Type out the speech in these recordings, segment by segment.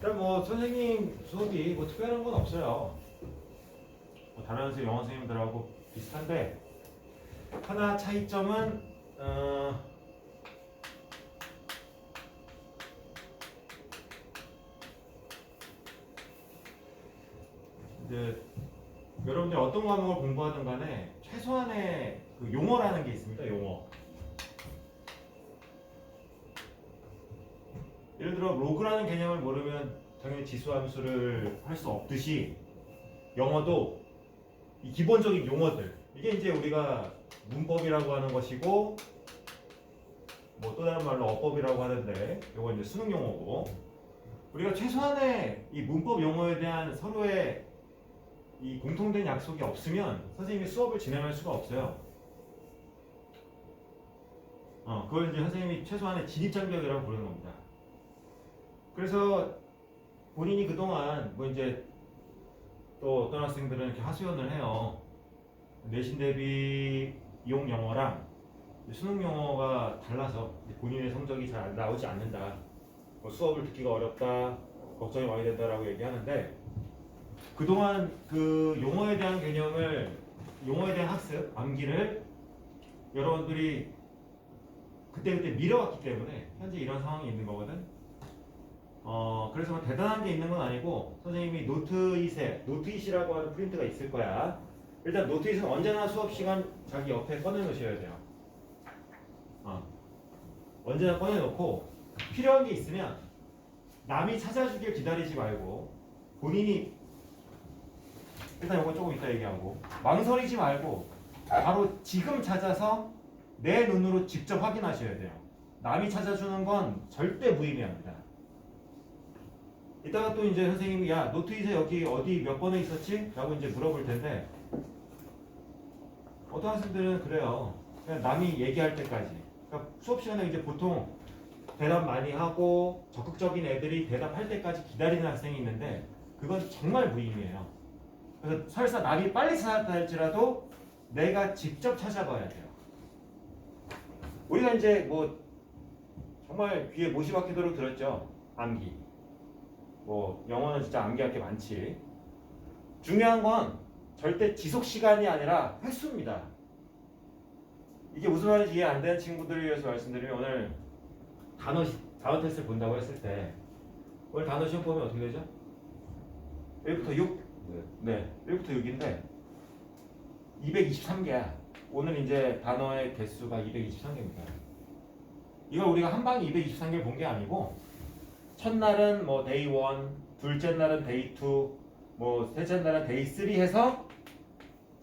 일단 뭐 선생님 수업이 뭐 특별한 건 없어요. 뭐 다른 영어 선생님들하고 비슷한데 하나 차이점은 이제 여러분들이 어떤 과목을 공부하든 간에 최소한의 그 용어라는 게 있습니다. 용어. 예를 들어 로그라는 개념을 모르면 당연히 지수함수를 할 수 없듯이 영어도 이 기본적인 용어들 이게 이제 우리가 문법이라고 하는 것이고 뭐 또 다른 말로 어법이라고 하는데 이거 이제 수능 용어고 우리가 최소한의 이 문법 용어에 대한 서로의 이 공통된 약속이 없으면 선생님이 수업을 진행할 수가 없어요. 그걸 이제 선생님이 최소한의 진입장벽이라고 부르는 겁니다. 그래서 본인이 그동안 뭐 이제 또 어떤 학생들은 이렇게 하소연을 해요. 내신 대비 이용 영어랑 수능 영어가 달라서 본인의 성적이 잘 나오지 않는다. 뭐 수업을 듣기가 어렵다. 걱정이 많이 된다라고 얘기하는데 그동안 그 용어에 대한 개념을 용어에 대한 학습, 암기를 여러분들이 그때그때 미뤄왔기 때문에 현재 이런 상황이 있는 거거든. 그래서 뭐 대단한 게 있는 건 아니고 선생님이 노트잇이라고 하는 프린트가 있을 거야. 일단 노트잇은 언제나 수업 시간 자기 옆에 꺼내놓으셔야 돼요. 언제나 꺼내놓고 필요한 게 있으면 남이 찾아주길 기다리지 말고 본인이 일단 이거 조금 이따 얘기하고 망설이지 말고 바로 지금 찾아서 내 눈으로 직접 확인하셔야 돼요. 남이 찾아주는 건 절대 무의미합니다. 이따가 또 이제 선생님이 야 노트잇에 여기 어디 몇 번에 있었지? 라고 이제 물어볼 텐데 어떤 학생들은 그래요. 그냥 남이 얘기할 때까지. 그러니까 수업 시간에 이제 보통 대답 많이 하고 적극적인 애들이 대답할 때까지 기다리는 학생이 있는데 그건 정말 무의미해요. 그래서 설사 남이 빨리 찾았다 할지라도 내가 직접 찾아봐야 돼요. 우리가 이제 뭐 정말 귀에 못이 박히도록 들었죠. 암기. 뭐 영어는 진짜 암기할 게 많지. 중요한 건 절대 지속 시간이 아니라 횟수입니다. 이게 무슨 말인지 이해 안 되는 친구들을 위해서 말씀드리면 오늘 단어 테스트를 본다고 했을 때 오늘 단어 시험 보면 어떻게 되죠? 1부터 6? 네, 1부터 6인데 223개야. 오늘 이제 단어의 개수가 223개입니다. 이걸 우리가 한 방에 223개를 본 게 아니고 첫날은 뭐 데이 1, 둘째 날은 데이 2, 뭐 셋째 날은 데이 3 해서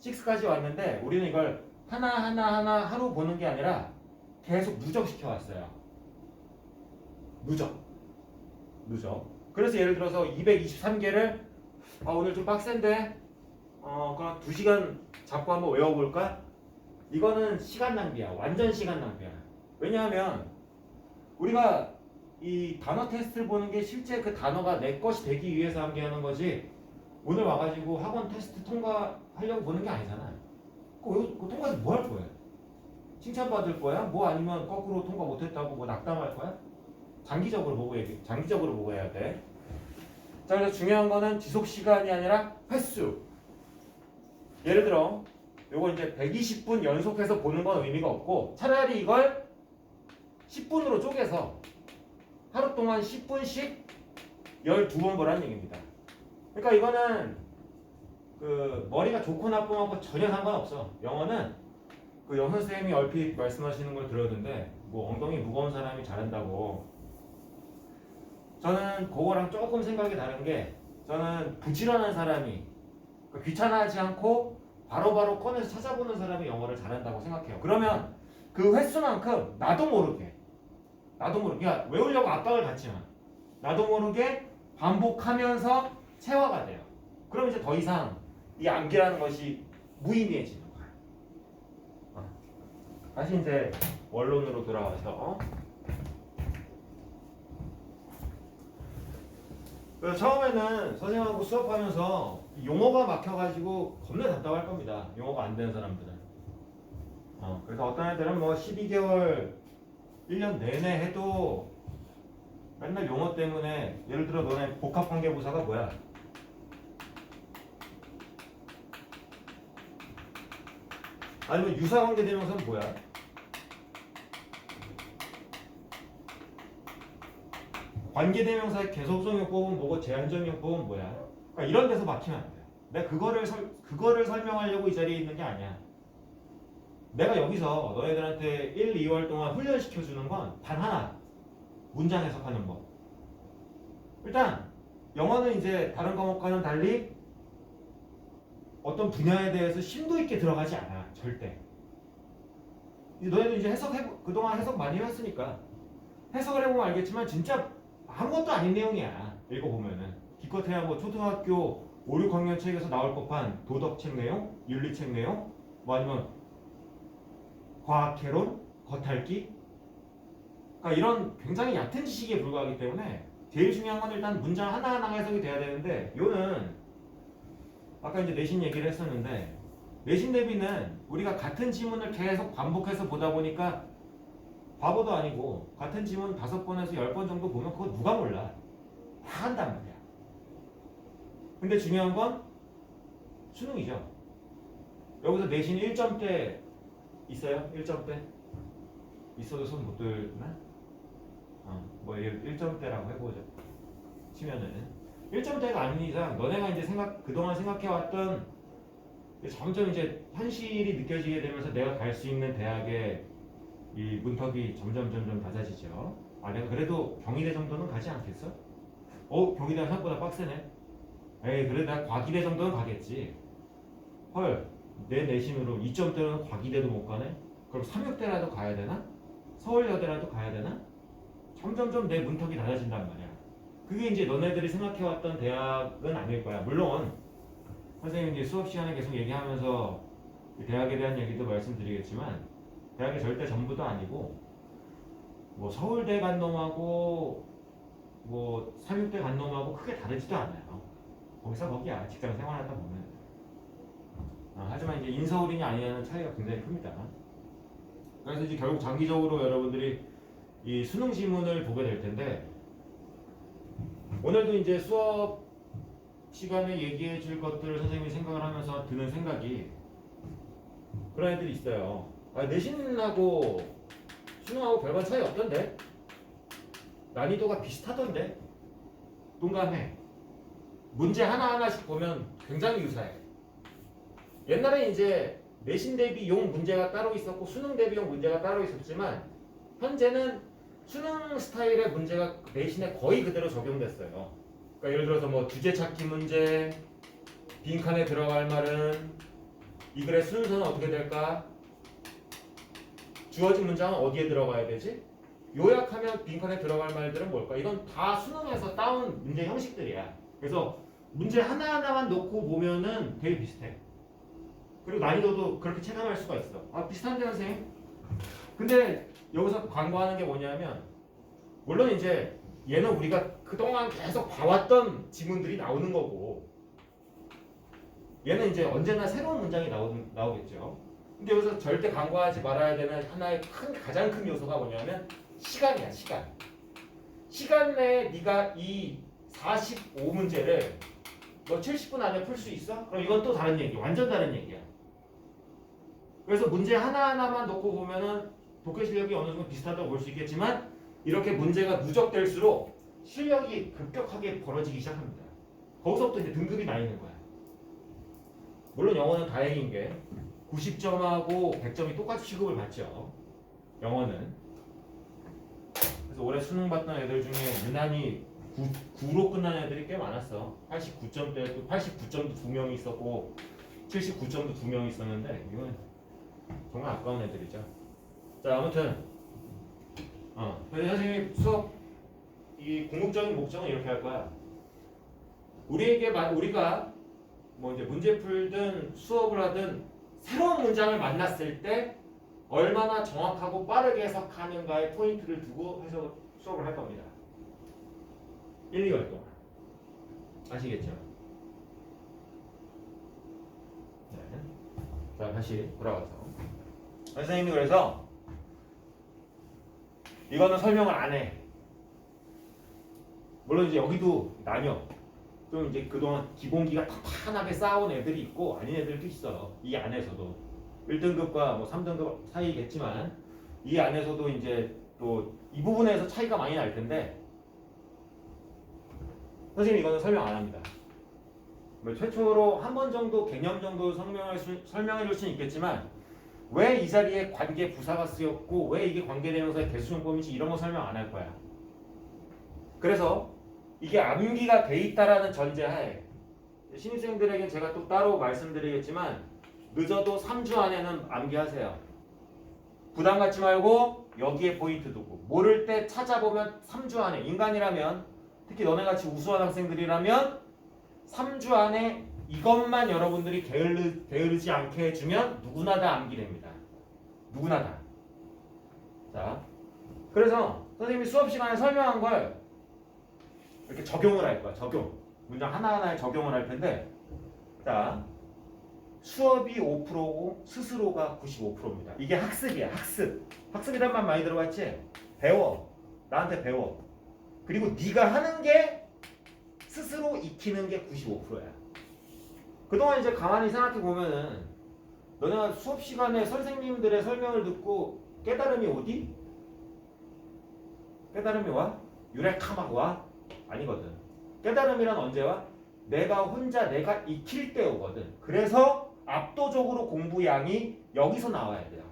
6까지 왔는데 우리는 이걸 하나 하루 보는 게 아니라 계속 누적시켜 왔어요. 누적. 그래서 예를 들어서 223개를 오늘 좀 빡센데 그럼 2시간 잡고 한번 외워볼까? 이거는 시간 낭비야. 완전 시간 낭비야. 왜냐하면 우리가 이 단어 테스트를 보는 게 실제 그 단어가 내 것이 되기 위해서 암기하는 거지 오늘 와가지고 학원 테스트 통과하려고 보는 게 아니잖아. 그거 통과해서 뭐 할 거야? 칭찬받을 거야? 뭐 아니면 거꾸로 통과 못했다고 뭐 낙담할 거야? 장기적으로 보고 해야 돼. 자, 그래서 중요한 거는 지속 시간이 아니라 횟수. 예를 들어 요거 이제 120분 연속해서 보는 건 의미가 없고 차라리 이걸 10분으로 쪼개서 하루 동안 10분씩 12번 보라는 얘기입니다. 그러니까 이거는 그 머리가 좋고 나쁨하고 전혀 상관없어. 영어는 그 영 선생님이 얼핏 말씀하시는 걸 들었는데 뭐 엉덩이 무거운 사람이 잘한다고. 저는 그거랑 조금 생각이 다른 게 저는 부지런한 사람이 귀찮아하지 않고 바로바로 꺼내서 찾아보는 사람이 영어를 잘한다고 생각해요. 그러면 그 횟수만큼 나도 모르게 그러니까 외우려고 압박을 갖지만 나도 모르게 반복하면서 체화가 돼요. 그럼 이제 더 이상 이 암기라는 것이 무의미해지는 거야. 다시 이제 원론으로 돌아와서 그래서 처음에는 선생님하고 수업하면서 용어가 막혀가지고 겁나 답답할 겁니다. 용어가 안 되는 사람들은. 그래서 어떤 애들은 뭐 12개월 1년 내내 해도 맨날 용어 때문에 예를 들어 너네 복합관계부사가 뭐야? 아니면 유사관계대명사는 뭐야? 관계대명사의 계속성 용법은 뭐고 제한적 용법은 뭐야? 그러니까 이런 데서 막히면 안 돼. 내가 그거를 설명하려고 이 자리에 있는 게 아니야. 내가 여기서 너희들한테 1, 2월 동안 훈련시켜주는 건 단 하나. 문장 해석하는 법. 일단 영어는 이제 다른 과목과는 달리 어떤 분야에 대해서 심도 있게 들어가지 않아. 절대. 이제 너희도 이제 그동안 해석 많이 해왔으니까 해석을 해보면 알겠지만 진짜 아무것도 아닌 내용이야. 읽어보면은 기껏해야 뭐 초등학교 5, 6학년 책에서 나올 법한 도덕책 내용, 윤리책 내용, 뭐 아니면 과학개론, 겉핥기, 그러니까 이런 굉장히 얕은 지식에 불과하기 때문에 제일 중요한 건 일단 문장 하나하나 해석이 돼야 되는데 요는 아까 이제 내신 얘기를 했었는데 내신 대비는 우리가 같은 지문을 계속 반복해서 보다 보니까 바보도 아니고 같은 지문 5번에서 10번 정도 보면 그거 누가 몰라. 다 한단 말이야. 근데 중요한 건 수능이죠. 여기서 내신 1점대 있어요? 1점대? 있어도 손 못 들나? 뭐 1점대라고 해보죠. 치면은 1점대가 아닌 이상 너네가 이제 그동안 생각해왔던 점점 이제 현실이 느껴지게 되면서 내가 갈 수 있는 대학의 이 문턱이 점점 낮아지죠. 아 내가 그래도 경희대 정도는 가지 않겠어? 경희대가 생각보다 빡세네. 에이 그래 나 과기대 정도는 가겠지. 헐 내 내신으로 2점대는 과기대도 못 가네? 그럼 삼육대라도 가야 되나? 서울여대라도 가야 되나? 점점점 내 문턱이 낮아진단 말이야. 그게 이제 너네들이 생각해왔던 대학은 아닐 거야. 물론 선생님이 이제 수업 시간에 계속 얘기하면서 대학에 대한 얘기도 말씀드리겠지만 대학이 절대 전부도 아니고 뭐 서울대 간 놈하고 뭐 삼육대 간 놈하고 크게 다르지도 않아요. 거기서 거기야. 직장 생활하다 보면. 하지만 이제 인서울이냐 아니냐는 차이가 굉장히 큽니다. 그래서 이제 결국 장기적으로 여러분들이 이 수능 지문을 보게 될 텐데 오늘도 이제 수업 시간에 얘기해 줄 것들을 선생님이 생각을 하면서 드는 생각이 그런 애들이 있어요. 내신하고 수능하고 별반 차이 없던데? 난이도가 비슷하던데? 동감해. 문제 하나하나씩 보면 굉장히 유사해. 옛날에 이제 내신 대비용 문제가 따로 있었고 수능 대비용 문제가 따로 있었지만 현재는 수능 스타일의 문제가 내신에 거의 그대로 적용됐어요. 그러니까 예를 들어서 뭐 주제 찾기 문제, 빈칸에 들어갈 말은 이 글의 순서는 어떻게 될까? 주어진 문장은 어디에 들어가야 되지? 요약하면 빈칸에 들어갈 말들은 뭘까? 이건 다 수능에서 따온 문제 형식들이야. 그래서 문제 하나하나만 놓고 보면은 되게 비슷해. 그리고 난이도도 그렇게 체감할 수가 있어. 비슷한데 선생님? 근데 여기서 광고하는 게 뭐냐면 물론 이제 얘는 우리가 그동안 계속 봐왔던 지문들이 나오는 거고 얘는 이제 언제나 새로운 문장이 나오겠죠. 근데 여기서 절대 간과하지 말아야 되는 하나의 가장 큰 요소가 뭐냐면 시간이야. 시간 내에 네가 이 45문제를 너 70분 안에 풀 수 있어? 그럼 이건 또 다른 얘기, 완전 다른 얘기야. 그래서 문제 하나하나만 놓고 보면은 독해 실력이 어느 정도 비슷하다고 볼 수 있겠지만 이렇게 문제가 누적될수록 실력이 급격하게 벌어지기 시작합니다. 거기서부터 이제 등급이 나뉘는 거야. 물론 영어는 다행인 게 90점하고 100점이 똑같이 취급을 받죠. 영어는. 그래서 올해 수능 봤던 애들 중에 유난히 9로 끝난 애들이 꽤 많았어. 89점대, 89점도 2명이 있었고 79점도 2명이 있었는데 이건 정말 아까운 애들이죠. 자 아무튼 그래서 선생님 수업 이 궁극적인 목적은 이렇게 할 거야. 우리가 뭐 이제 문제 풀든 수업을 하든 새로운 문장을 만났을 때 얼마나 정확하고 빠르게 해석하는가에 포인트를 두고 수업을 할 겁니다. 1, 2월 동안. 아시겠죠? 네. 자 다시 돌아가서 선생님이 그래서 이거는 설명을 안 해. 물론 이제 여기도 나뉘어. 좀 이제 그동안 기본기가 탄탄하게 쌓아온 애들이 있고 아닌 애들도 있어. 이 안에서도 1등급과 뭐 3등급 사이겠지만 이 안에서도 이제 또 이 부분에서 차이가 많이 날 텐데 선생님 이거는 설명 안 합니다. 뭐 최초로 한 번 정도 개념 정도 설명해 줄 수는 있겠지만 왜 이 자리에 관계 부사가 쓰였고 왜 이게 관계대명사의 대수용법인지 이런 거 설명 안 할 거야. 그래서 이게 암기가 돼 있다라는 전제하에 신입생들에겐 제가 또 따로 말씀드리겠지만 늦어도 3주 안에는 암기하세요. 부담 갖지 말고 여기에 포인트 두고 모를 때 찾아보면 3주 안에 인간이라면 특히 너네같이 우수한 학생들이라면 3주 안에 이것만 여러분들이 게으르지 않게 해주면 누구나 다 암기됩니다. 누구나 다. 자, 그래서 선생님이 수업 시간에 설명한 걸 이렇게 적용을 할 거야. 적용. 문장 하나하나에 적용을 할 텐데 자, 수업이 5%고 스스로가 95%입니다. 이게 학습이야. 학습. 학습이란 말 많이 들어봤지? 배워. 나한테 배워. 그리고 네가 하는 게 스스로 익히는 게 95%야. 그동안 이제 가만히 생각해 보면은 너네가 수업 시간에 선생님들의 설명을 듣고 깨달음이 오디? 깨달음이 와? 유레카 막 와? 아니거든. 깨달음이란 언제 와? 내가 혼자 내가 익힐 때 오거든. 그래서 압도적으로 공부 양이 여기서 나와야 돼요.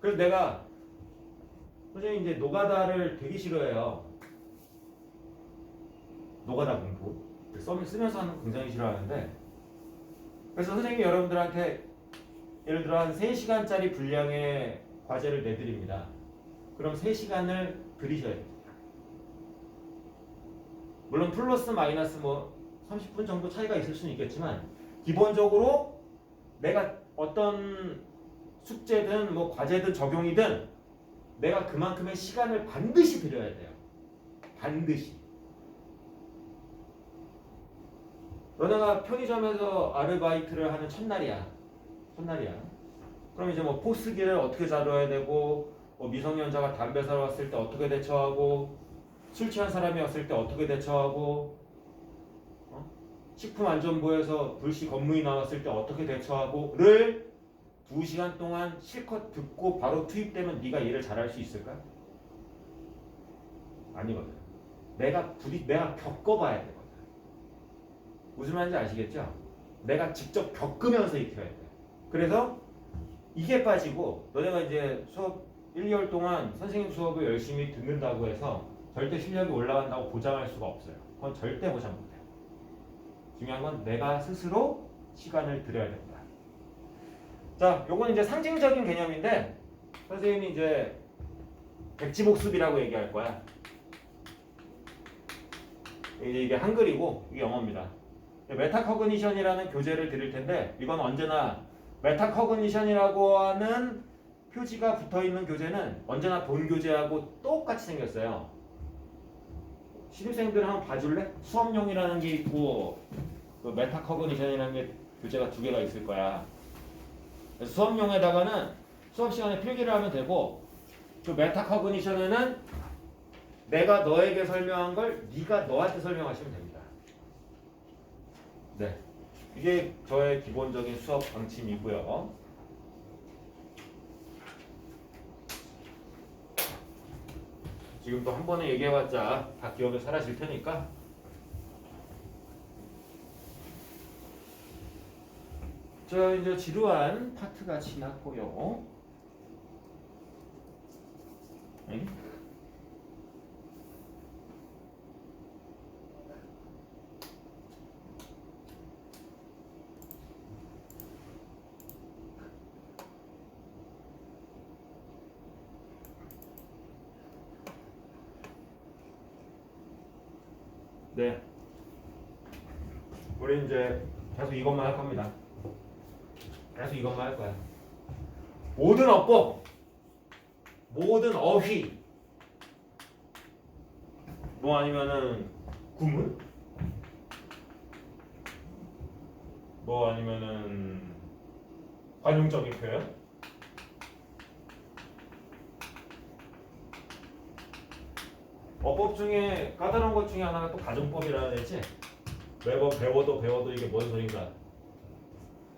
그래서 내가 선생님 이제 노가다를 되게 싫어해요. 노가다 공부. 쓰면서 하는 거 굉장히 싫어하는데 그래서 선생님이 여러분들한테 예를 들어 한 3시간짜리 분량의 과제를 내드립니다. 그럼 3시간을 들이셔야 됩니다. 물론 플러스 마이너스 뭐 30분 정도 차이가 있을 수는 있겠지만 기본적으로 내가 어떤 숙제든 뭐 과제든 적용이든 내가 그만큼의 시간을 반드시 들여야 돼요. 반드시. 너네가 편의점에서 아르바이트를 하는 첫날이야. 그럼 이제 뭐 포스기를 어떻게 다뤄야 되고 뭐 미성년자가 담배 사러 왔을 때 어떻게 대처하고 술 취한 사람이 왔을 때 어떻게 대처하고 식품안전부에서 불시 검문이 나왔을 때 어떻게 대처하고를 2시간 동안 실컷 듣고 바로 투입되면 네가 일을 잘할 수 있을까? 아니거든. 내가 겪어봐야 되거든. 무슨 말인지 아시겠죠? 내가 직접 겪으면서 익혀야 돼. 그래서 이게 빠지고 너네가 이제 수업 1개월 동안 선생님 수업을 열심히 듣는다고 해서 절대 실력이 올라간다고 보장할 수가 없어요. 그건 절대 보장 못해요. 중요한 건 내가 스스로 시간을 들여야 됩니다. 자, 요건 이제 상징적인 개념인데 선생님이 이제 백지복습이라고 얘기할 거야. 이게 한글이고 이게 영어입니다. 메타커그니션이라는 교재를 드릴 텐데 이건 언제나 메타커그니션이라고 하는 표지가 붙어있는 교재는 언제나 본 교재하고 똑같이 생겼어요. 신입생들 한번 봐줄래? 수업용이라는 게 있고 그 메타커그니션이라는 게 교재가 2개가 있을 거야. 그래서 수업용에다가는 수업 시간에 필기를 하면 되고 그 메타커그니션에는 내가 너에게 설명한 걸 네가 너한테 설명하시면 됩니다. 네, 이게 저의 기본적인 수업 방침이고요. 지금 또 한 번에 얘기해봤자 다 기억에 사라질 테니까 자, 이제 지루한 파트가 지났고요. 네? 네, 우리 이제 계속 이것만 할 겁니다. 계속 이것만 할 거야. 모든 어법, 모든 어휘, 뭐 아니면은 구문, 뭐 아니면은 관용적인 표현, 어법 중에 까다로운 것 중에 하나가 또 가정법이라는 애지. 매번 배워도 이게 뭔 소린가.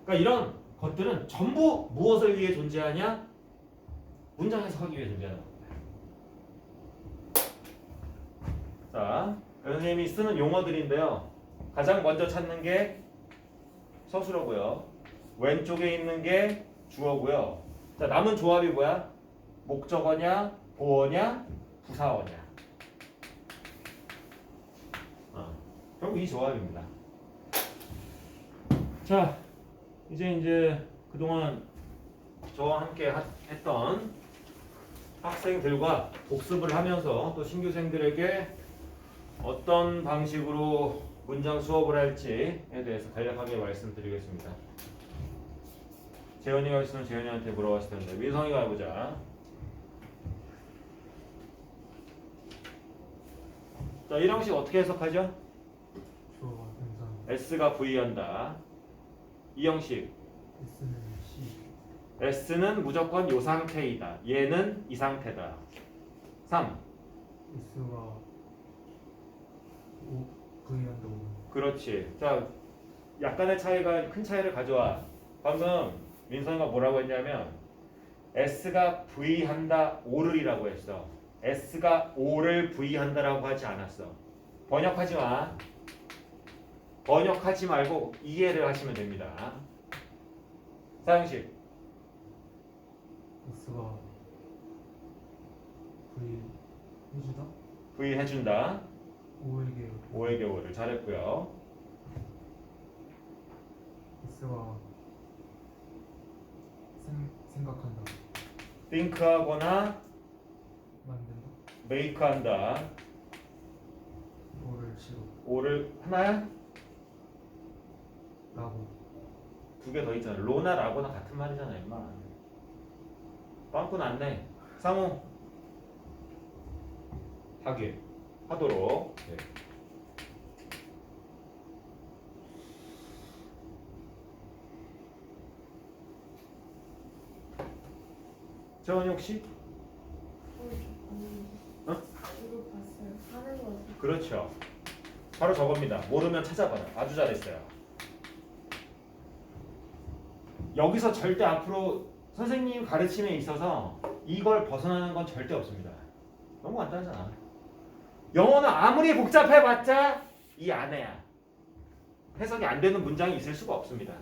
그러니까 이런 것들은 전부 무엇을 위해 존재하냐? 문장 해석하기 위해 존재하는 겁니다. 자, 선생님이 쓰는 용어들인데요. 가장 먼저 찾는 게 서술어고요. 왼쪽에 있는 게 주어고요. 자, 남은 조합이 뭐야? 목적어냐, 보어냐, 부사어냐. 결국 이 조합입니다. 자, 이제 그동안 저와 함께 했던 학생들과 복습을 하면서 또 신규생들에게 어떤 방식으로 문장 수업을 할지에 대해서 간략하게 말씀드리겠습니다. 재현이가 있으면 재현이한테 물어봤을 텐데 민성이가 해보자. 자, 이 형식 어떻게 해석하죠? S가 V한다. 이 형식 S는 C. S는 무조건 요 상태이다. 얘는 이 상태다. 3. S가 V한다. 그렇지. 자, 약간의 차이가 큰 차이를 가져와. 방금 민성이가 뭐라고 했냐면 S가 V한다 오를이라고 했어. S가 O를 V한다라고 하지 않았어. 번역하지 마. 번역하지 말고 이해를 하시면 됩니다. 사형식 S가 V 해주다. V 해준다. O에게 5의 오를 잘했고요. S가 생각한다. think하거나 만든다. make한다. O를 싫어. 오를 하나야? 라고. 두 개 더 있잖아. 로나 라고나 같은 말이잖아, 임마. 빵꾸 났네. 상호 하도록. 네. 재원이 혹시? 어? 이거 봤어요. 하는 거. 그렇죠. 바로 저겁니다. 모르면 찾아봐요. 아주 잘했어요. 여기서 절대 앞으로 선생님 가르침에 있어서 이걸 벗어나는 건 절대 없습니다. 너무 간단하잖아. 영어는 아무리 복잡해봤자 이 안에야. 해석이 안 되는 문장이 있을 수가 없습니다.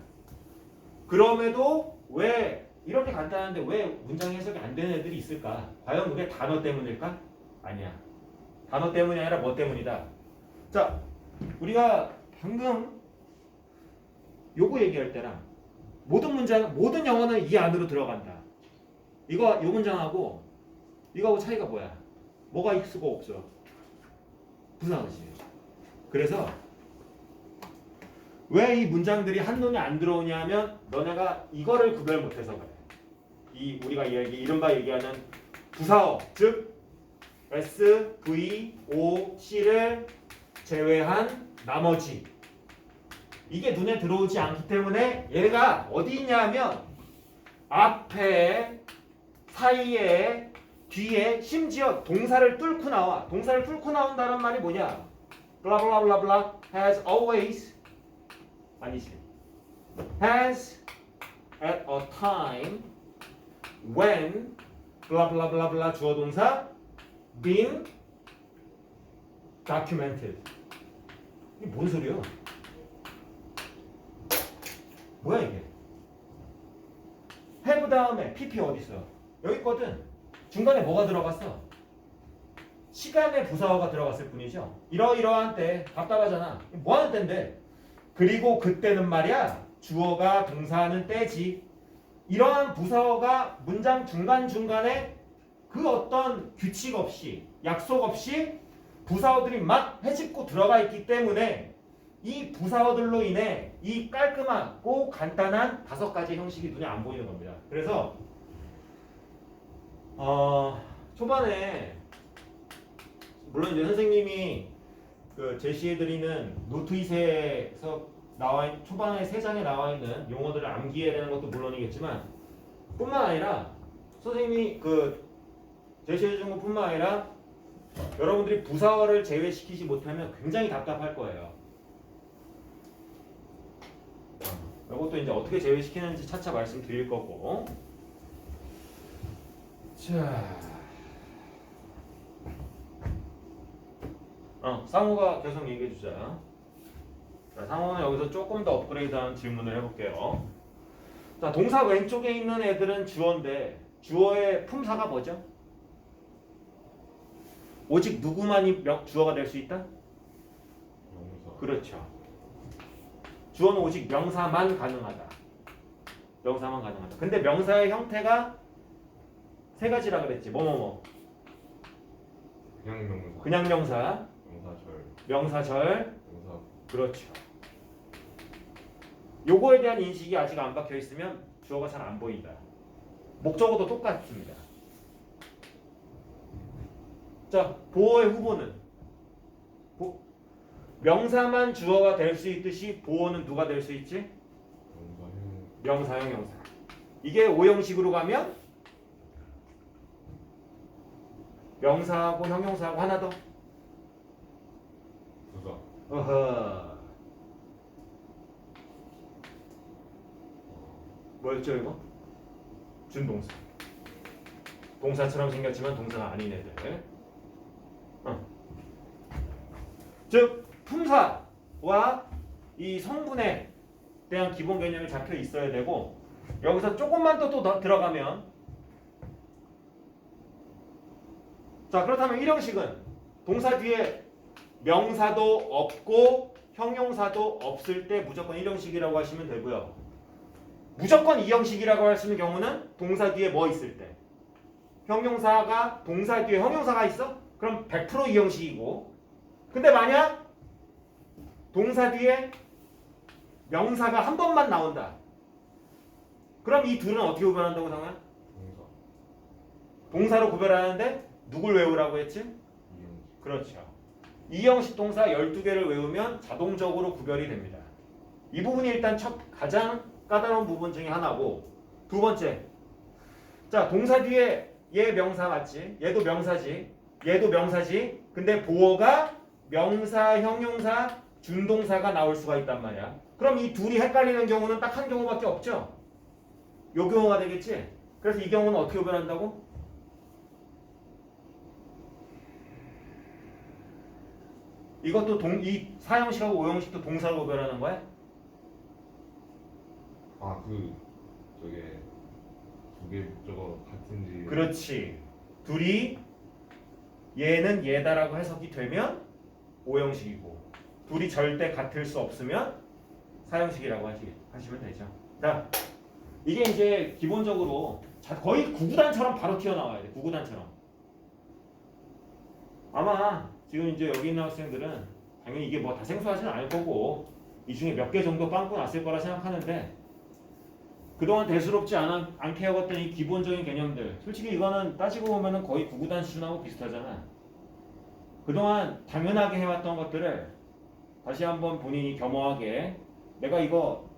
그럼에도 왜 이렇게 간단한데 왜 문장 해석이 안 되는 애들이 있을까? 과연 그게 단어 때문일까? 아니야. 단어 때문이 아니라 뭐 때문이다. 자, 우리가 방금 요거 얘기할 때랑 모든 영어는 이 안으로 들어간다. 이 문장하고 이거하고 차이가 뭐야? 뭐가 있고 없어? 부사어지. 그래서 왜 이 문장들이 한눈에 안 들어오냐면 너네가 이거를 구별 못해서 그래. 우리가 이른바 얘기하는 부사어, 즉 S, V, O, C를 제외한 나머지 이게 눈에 들어오지 않기 때문에 얘가 어디 있냐면 앞에, 사이에, 뒤에 심지어 동사를 뚫고 나와. 동사를 뚫고 나온다는 말이 뭐냐? blah blah blah blah has always 아니지. has at a time when blah blah blah blah 주어 동사 been documented. 이게 뭔 소리야? 뭐야 이게? have 다음에 pp 어디 있어? 여기 있거든. 중간에 뭐가 들어갔어? 시간의 부사어가 들어갔을 뿐이죠. 이러이러한 때 답답하잖아. 뭐 하는 때인데? 그리고 그때는 말이야 주어가 동사하는 때지. 이러한 부사어가 문장 중간중간에 그 어떤 규칙 없이 약속 없이 부사어들이 막 헤집고 들어가 있기 때문에 이 부사어들로 인해 이 깔끔하고 간단한 5가지 형식이 눈에 안 보이는 겁니다. 그래서 초반에 물론 이제 선생님이 그 제시해드리는 노트잇에서 초반에 3장에 나와 있는 용어들을 암기해야 되는 것도 물론이겠지만 뿐만 아니라 선생님이 그 제시해준 것뿐만 아니라 여러분들이 부사어를 제외시키지 못하면 굉장히 답답할 거예요. 이것도 이제 어떻게 제외시키는지 차차 말씀드릴 거고. 자, 상호가 계속 얘기해 주자. 자, 상호는 여기서 조금 더 업그레이드한 질문을 해볼게요. 자, 동사 왼쪽에 있는 애들은 주어인데 주어의 품사가 뭐죠? 오직 누구만이 주어가 될 수 있다? 명사. 그렇죠. 주어는 오직 명사만 가능하다. 명사만 가능하다. 근데 명사의 형태가 세 가지라 그랬지. 뭐뭐뭐. 그냥 명사. 그냥 명사, 명사절. 명사절. 명사. 그렇죠. 요거에 대한 인식이 아직 안 박혀 있으면 주어가 잘 안 보인다. 목적어도 똑같습니다. 자, 보어의 후보는 명사만 주어가 될 수 있듯이 보어는 누가 될 수 있지? 명사형. 명사, 형용사. 이게 오형식으로 가면 명사하고 형용사하고 하나 더. 부사. 어허. 뭐였죠 이거? 준동사. 동사처럼 생겼지만 동사가 아닌 애들. 즉 품사와 이 성분에 대한 기본 개념이 잡혀 있어야 되고, 여기서 조금만 더 들어가면, 자 그렇다면 1형식은 동사 뒤에 명사도 없고 형용사도 없을 때 무조건 1형식이라고 하시면 되고요. 무조건 2형식이라고 할 수 있는 경우는 동사 뒤에 뭐 있을 때, 형용사가 동사 뒤에 형용사가 있어? 그럼 100% 2형식이고, 근데 만약 동사 뒤에 명사가 한 번만 나온다. 그럼 이 둘은 어떻게 구별한다고 상호야? 동사. 동사로 구별하는데 누굴 외우라고 했지? 이형식. 그렇죠. 2형식 동사 12개를 외우면 자동적으로 구별이 됩니다. 이 부분이 일단 가장 까다로운 부분 중에 하나고, 두 번째, 자 동사 뒤에 얘 명사 맞지? 얘도 명사지. 얘도 명사지. 근데 보어가 명사, 형용사, 준동사가 나올 수가 있단 말이야. 그럼 이 둘이 헷갈리는 경우는 딱 한 경우밖에 없죠? 요 경우가 되겠지? 그래서 이 경우는 어떻게 구별한다고? 이것도 이 4형식하고 5형식도 동사로 구별하는 거야? 아, 저게 두 개 목적어 같은지. 그렇지. 둘이 얘는 얘다라고 해석이 되면 5형식이고, 둘이 절대 같을 수 없으면 4형식이라고 하시면 되죠. 자, 이게 이제 기본적으로 거의 구구단처럼 바로 튀어나와야 돼. 구구단처럼. 아마 지금 이제 여기 있는 학생들은 당연히 이게 뭐 다 생소하지는 않을 거고, 이 중에 몇 개 정도 빵꾸 났을 거라 생각하는데, 그동안 대수롭지 않게 해왔던 이 기본적인 개념들, 솔직히 이거는 따지고 보면은 거의 구구단 수준하고 비슷하잖아. 그동안 당연하게 해왔던 것들을 다시 한번 본인이 겸허하게, 내가 이거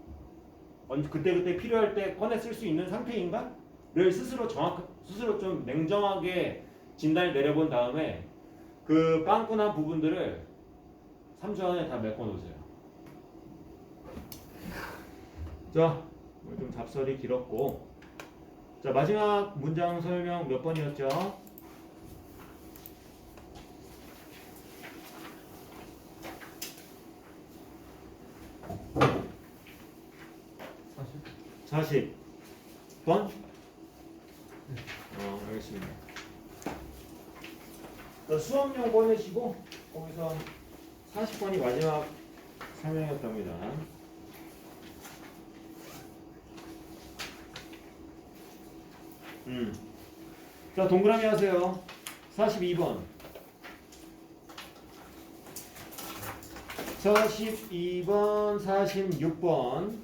그때그때 필요할 때 꺼내 쓸 수 있는 상태인가? 를 스스로 좀 냉정하게 진단을 내려본 다음에 그 빵꾸난 부분들을 3주 안에 다 메꿔 놓으세요. 자, 오늘 좀 잡설이 길었고, 자 마지막 문장 설명 몇 번이었죠? 사실 40번? 알겠습니다. 자, 수업용 꺼내시고 거기서 40번이 마지막 설명이었답니다. 자, 동그라미 하세요. 42번. 42번, 46번,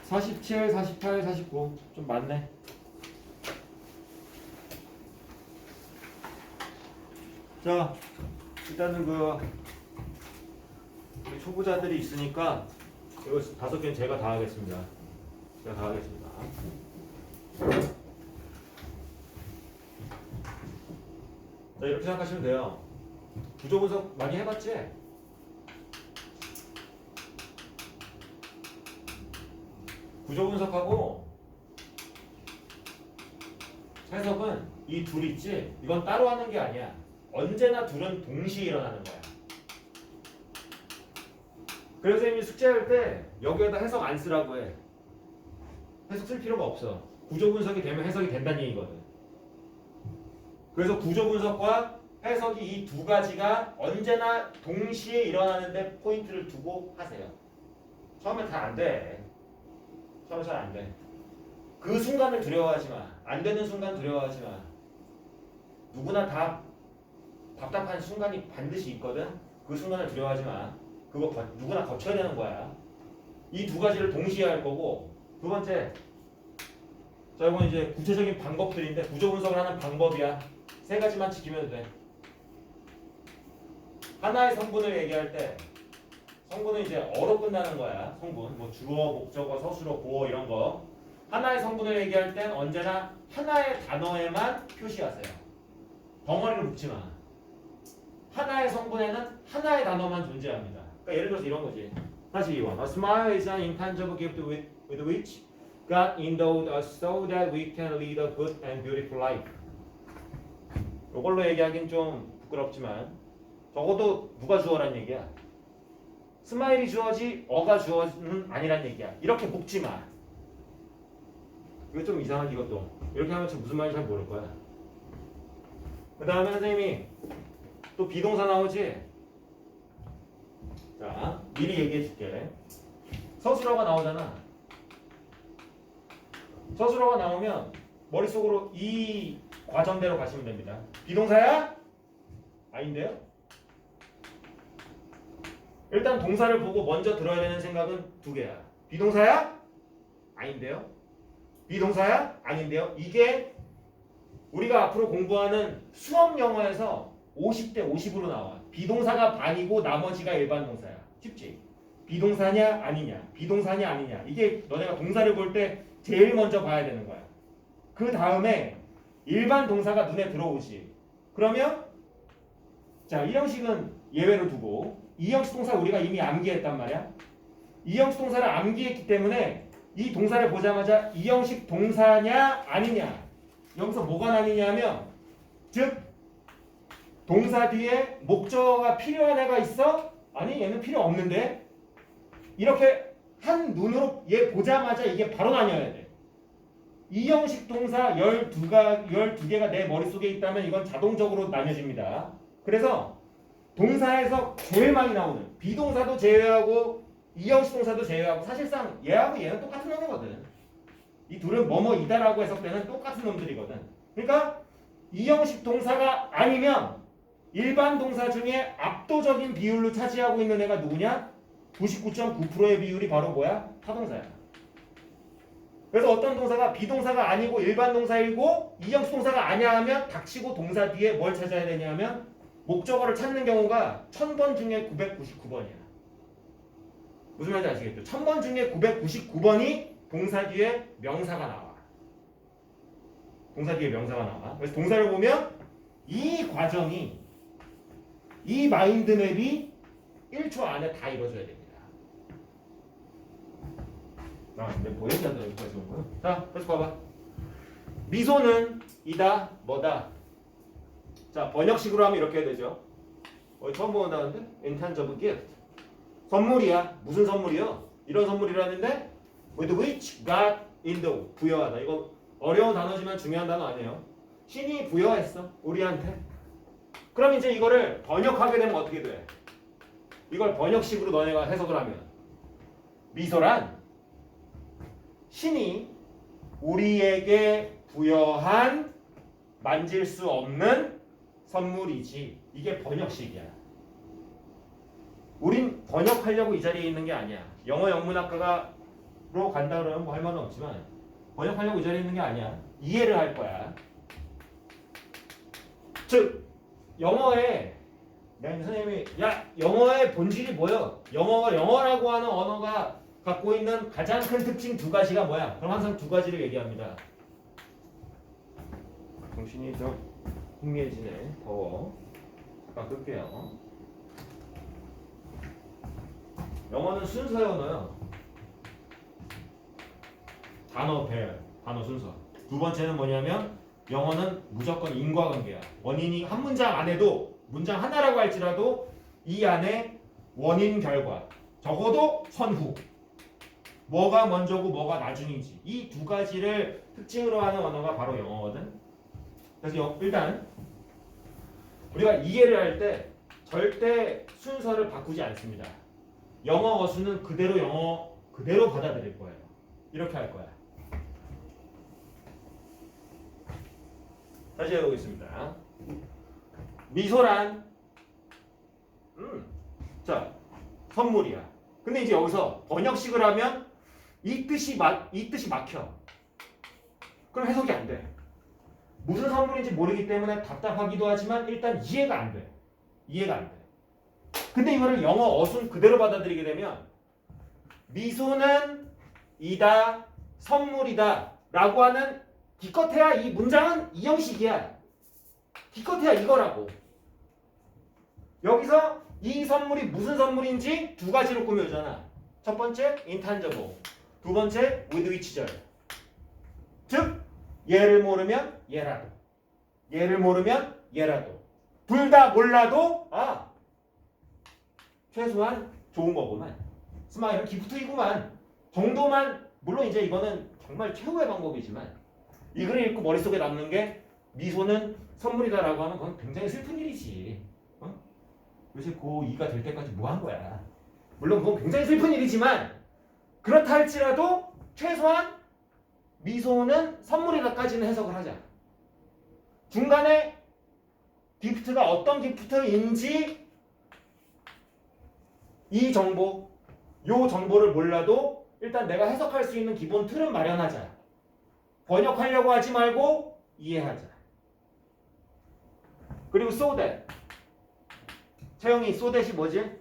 47, 48, 49. 좀 많네. 자, 일단은 우리 초보자들이 있으니까 이거 5개는 제가 다 하겠습니다. 제가 다 하겠습니다. 자, 이렇게 생각하시면 돼요. 구조 분석 많이 해봤지? 구조 분석하고 해석은 이 둘 있지? 이건 따로 하는 게 아니야. 언제나 둘은 동시에 일어나는 거야. 그래서 선생님이 숙제할 때 여기에다 해석 안 쓰라고 해. 해석 쓸 필요가 없어. 구조 분석이 되면 해석이 된다는 얘기거든. 그래서 구조 분석과 해석이 이 두 가지가 언제나 동시에 일어나는데 포인트를 두고 하세요. 처음에 다 안 돼. 처음에 잘 안 돼. 그 순간을 두려워하지 마. 안 되는 순간 두려워하지 마. 누구나 다 답답한 순간이 반드시 있거든. 그 순간을 두려워하지 마. 그거 누구나 거쳐야 되는 거야. 이 두 가지를 동시에 할 거고. 두 번째, 자 이건 이제 구체적인 방법들인데 구조 분석을 하는 방법이야. 세 가지만 지키면 돼. 하나의 성분을 얘기할 때 성분은 이제 어로 끝나는 거야. 성분, 뭐 주어, 목적어, 서술어, 보어 이런 거. 하나의 성분을 얘기할 땐 언제나 하나의 단어에만 표시하세요. 덩어리를 묶지 마. 하나의 성분에는 하나의 단어만 존재합니다. 그러니까 예를 들어서 이런 거지. 다시 이원. A smile is an intangible gift with which God endowed us so that we can lead a good and beautiful life. 이걸로 얘기하긴 좀 부끄럽지만 적어도 누가 주어란 얘기야. 스마일이 주어지 어가 주어는 아니란 얘기야. 이렇게 묶지 마. 이거 좀 이상하지 이것도. 이렇게 하면 무슨 말인지 잘 모를 거야. 그 다음에 선생님이 또 비동사 나오지? 자, 미리 얘기해 줄게. 서술어가 나오잖아. 서술어가 나오면 머릿속으로 이 과정대로 가시면 됩니다. 비동사야? 아닌데요? 일단 동사를 보고 먼저 들어야 되는 생각은 두 개야. 비동사야? 아닌데요? 비동사야? 아닌데요? 이게 우리가 앞으로 공부하는 수업 영어에서 50대 50으로 나와. 비동사가 반이고 나머지가 일반 동사야. 쉽지? 비동사냐 아니냐, 비동사냐 아니냐. 이게 너네가 동사를 볼 때 제일 먼저 봐야 되는 거야. 그 다음에 일반 동사가 눈에 들어오지. 그러면 자, 이 형식은 예외로 두고 이 형식 동사 우리가 이미 암기했단 말이야. 이 형식 동사를 암기했기 때문에 이 동사를 보자마자 이 형식 동사냐 아니냐. 여기서 뭐가 나뉘냐면 즉 동사 뒤에 목적어가 필요한 애가 있어? 아니 얘는 필요 없는데. 이렇게 한 눈으로 얘 보자마자 이게 바로 나뉘어야 돼. 이 형식 동사 12개가 내 머릿속에 있다면 이건 자동적으로 나뉘어집니다. 그래서 동사에서 제일 많이 나오는 비동사도 제외하고 이 형식 동사도 제외하고 사실상 얘하고 얘는 똑같은 놈이거든. 이 둘은 뭐뭐이다라고 해석되는 똑같은 놈들이거든. 그러니까 이 형식 동사가 아니면 일반 동사 중에 압도적인 비율로 차지하고 있는 애가 누구냐? 99.9%의 비율이 바로 뭐야? 타동사야. 그래서 어떤 동사가 비동사가 아니고 일반 동사이고 이 형식 동사가 아니야 하면 닥치고 동사 뒤에 뭘 찾아야 되냐 하면 목적어를 찾는 경우가 1000번 중에 999번이야. 무슨 말인지 아시겠죠? 1000번 중에 999번이 동사 뒤에 명사가 나와. 동사 뒤에 명사가 나와. 그래서 동사를 보면 이 과정이 이 마인드맵이 1초 안에 다 이루어져야 됩니다. 근데 뭐 얘기하다 여기까지 온 거야? 자, 다시 봐봐. 미소는 이다 뭐다. 자, 번역식으로 하면 이렇게 되죠. 처음 본다는데? intangible gift. 선물이야. 무슨 선물이요? 이런 선물이라는데 with which God endowed. 부여하다. 이거 어려운 단어지만 중요한 단어 아니에요. 신이 부여했어. 우리한테. 그럼 이제 이거를 번역하게 되면 어떻게 돼? 이걸 번역식으로 너네가 해석을 하면 미소란 신이 우리에게 부여한 만질 수 없는 선물이지. 이게 번역식이야. 우린 번역하려고 이 자리에 있는 게 아니야. 영어 영문학과로 간다 그러면 뭐 할 말은 없지만 번역하려고 이 자리에 있는 게 아니야. 이해를 할 거야. 즉 영어에 내가 선생님이 야 영어의 본질이 뭐야? 영어라고 하는 언어가 갖고 있는 가장 큰 특징 두 가지가 뭐야? 그럼 항상 두 가지를 얘기합니다. 정신이 좀 흥미해지네. 더워. 잠깐 끌게요. 영어는 순서의 언어요. 단어 배열, 단어 순서. 두 번째는 뭐냐면 영어는 무조건 인과관계야. 원인이 한 문장 안에도 문장 하나라고 할지라도 이 안에 원인 결과 적어도 선후 뭐가 먼저고 뭐가 나중인지 이 두 가지를 특징으로 하는 언어가 바로 영어거든. 그래서 일단 우리가 이해를 할 때 절대 순서를 바꾸지 않습니다. 영어 어수는 그대로 영어 그대로 받아들일 거예요. 이렇게 할 거야. 다시 해보겠습니다. 미소란 자 선물이야. 근데 이제 여기서 번역식을 하면 이 뜻이 막혀. 그럼 해석이 안 돼. 무슨 선물인지 모르기 때문에 답답하기도 하지만 일단 이해가 안 돼. 이해가 안 돼. 근데 이거를 영어 어순 그대로 받아들이게 되면 미소는 이다 선물이다 라고 하는 기껏해야 이 문장은 이 형식이야. 기껏해야 이거라고. 여기서 이 선물이 무슨 선물인지 두 가지로 꾸며주잖아. 첫 번째 intangible, 두 번째 with which절. 즉 얘를 모르면 얘라도, 얘를 모르면 얘라도. 둘 다 몰라도 최소한 좋은 거구만. 스마일은 기프트이구만. 정도만. 물론 이제 이거는 정말 최후의 방법이지만 이 글을 읽고 머릿속에 남는 게 미소는 선물이다라고 하면 그건 굉장히 슬픈 일이지. 도대체 고2가 될 때까지 뭐 한 거야. 물론 그건 굉장히 슬픈 일이지만 그렇다 할지라도 최소한 미소는 선물이다까지는 해석을 하자. 중간에 기프트가 어떤 기프트인지 이 정보, 요 정보를 몰라도 일단 내가 해석할 수 있는 기본 틀은 마련하자. 번역하려고 하지 말고 이해하자. 그리고 so that. 채영이 so that이 뭐지?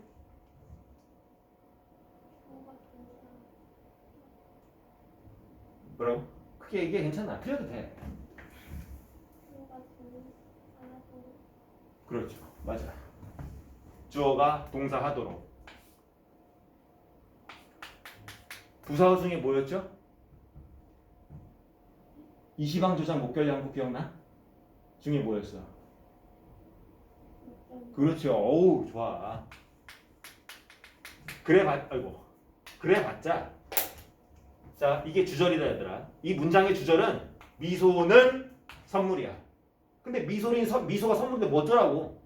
뭐라고? 크게 얘기해. 괜찮아. 틀려도 돼. 그렇죠. 맞아. 주어가 동사 하도록. 부사어 중에 뭐였죠? 이시방 조장 목결 양부 기억나? 중에 뭐였어? 그렇죠. 어우 좋아. 그래 봤자. 자 이게 주절이다 얘들아. 이 문장의 주절은 미소는 선물이야. 근데 미소가 선물인데 뭐 어쩌라고?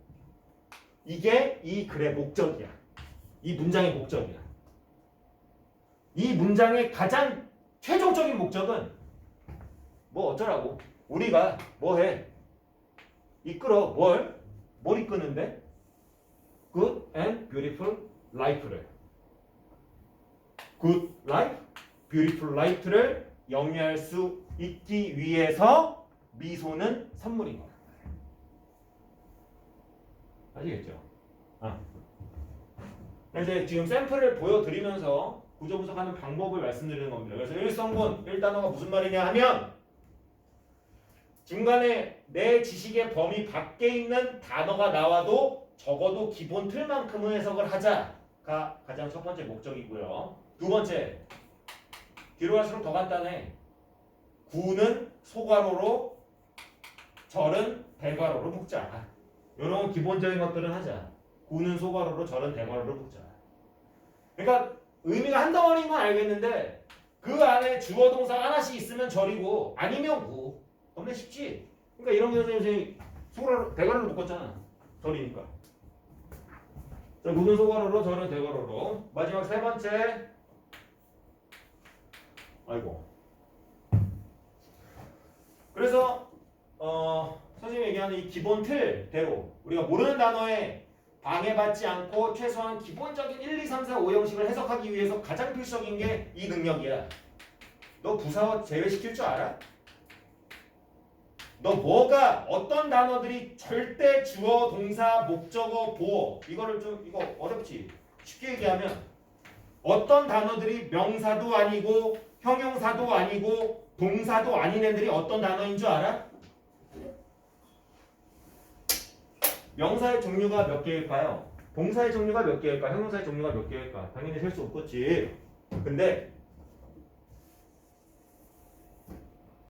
이게 이 글의 목적이야. 이 문장의 목적이야. 이 문장의 가장 최종적인 목적은 뭐 어쩌라고? 우리가 뭐 해? 이끌어. 뭘 이끄는데? Good and beautiful life를. Good life, beautiful life를 영위할 수 있기 위해서 미소는 선물인 거야. 아시겠죠? 이제 지금 샘플을 보여드리면서 구조 분석하는 방법을 말씀드리는 겁니다. 그래서 일성분, 1단어가 무슨 말이냐 하면 중간에 내 지식의 범위 밖에 있는 단어가 나와도 적어도 기본 틀만큼은 해석을 하자가 가장 첫 번째 목적이고요. 두 번째, 뒤로 갈수록 더 간단해. 구는 소괄호로 절은 대괄호로 묶자. 이런 기본적인 것들은 하자. 구는 소괄호로 절은 대괄호로 묶자. 그러니까 의미가 한 덩어리인 건 알겠는데 그 안에 주어 동사 하나씩 있으면 절이고 아니면 구. 너무 쉽지? 그러니까 이런 경우에 선생님이 소괄호 대괄호로 묶었잖아. 절이니까. 자, 구는 소괄호로 절은 대괄호로. 마지막 세 번째. 아이고. 그래서 선생님이 얘기하는 이 기본 틀대로 우리가 모르는 단어에 방해받지 않고 최소한 기본적인 1, 2, 3, 4, 5 형식을 해석하기 위해서 가장 필수적인 게 이 능력이야. 너 부사어 제외시킬 줄 알아? 너 뭐가 어떤 단어들이 절대 주어, 동사, 목적어, 보어 이거 어렵지? 쉽게 얘기하면 어떤 단어들이 명사도 아니고 형용사도 아니고 동사도 아닌 애들이 어떤 단어인 줄 알아? 명사의 종류가 몇 개일까요? 동사의 종류가 몇 개일까? 형용사의 종류가 몇 개일까? 당연히 셀 수 없겠지. 근데